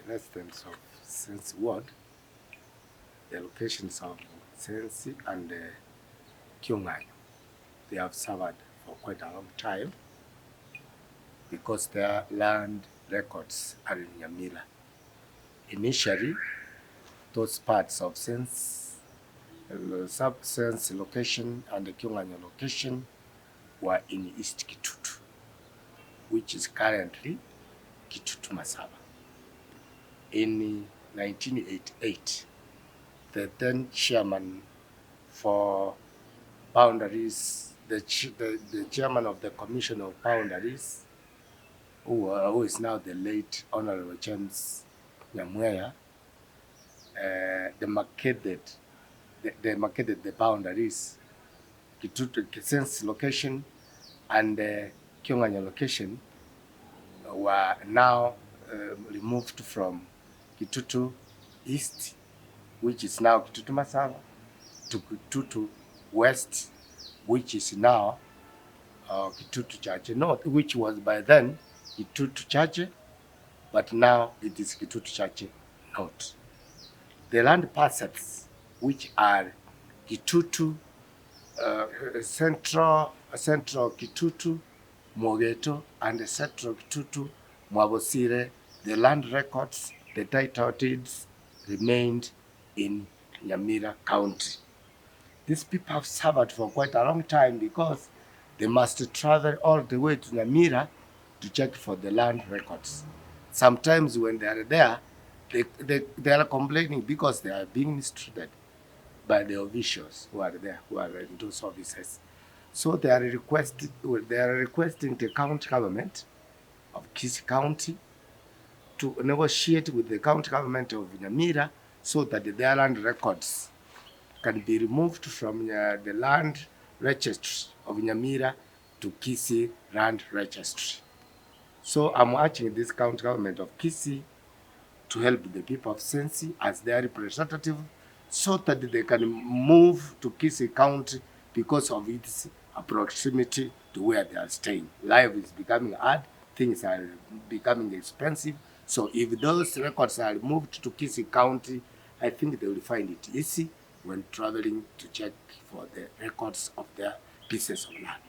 residents of Sensi Ward, the locations of Sensi and Onchong'a. They have suffered for quite a long time because their land records are in Nyamira. Initially, those parts of Sensi location and the Onchong'a location were in East Kitutu, which is currently Kitutu Masaba. In 1988, the then chairman for boundaries, the chairman of the Commission of Boundaries, who is now the late Honorable James Nyamira, demarcated the boundaries. Kitutu Sensi location and Onchong'a location were now removed from Kitutu East, which is now Kitutu Masaba, to Kitutu West, which is now Kitutu Chache North, which was by then Kitutu Chache, but now it is Kitutu Chache North. The land parcels, which are Kitutu, Central Kitutu, Mogeto, and Central Kitutu, Mwabosire, the land records, the title deeds remained in Nyamira County. These people have suffered for quite a long time because they must travel all the way to Nyamira to check for the land records. Sometimes when they are there, they are complaining because they are being mistreated by the officials who are there, who are in those offices. So they are requesting the county government of Kisii County to negotiate with the county government of Nyamira so that their land records can be removed from the land registry of Nyamira to Kisii land registry. So I'm urging this county government of Kisii to help the people of Sensi as their representative so that they can move to Kisii County because of its proximity to where they are staying. Life is becoming hard, things are becoming expensive. So if those records are moved to Kisii County, I think they will find it easy when traveling to check for the records of their pieces of land.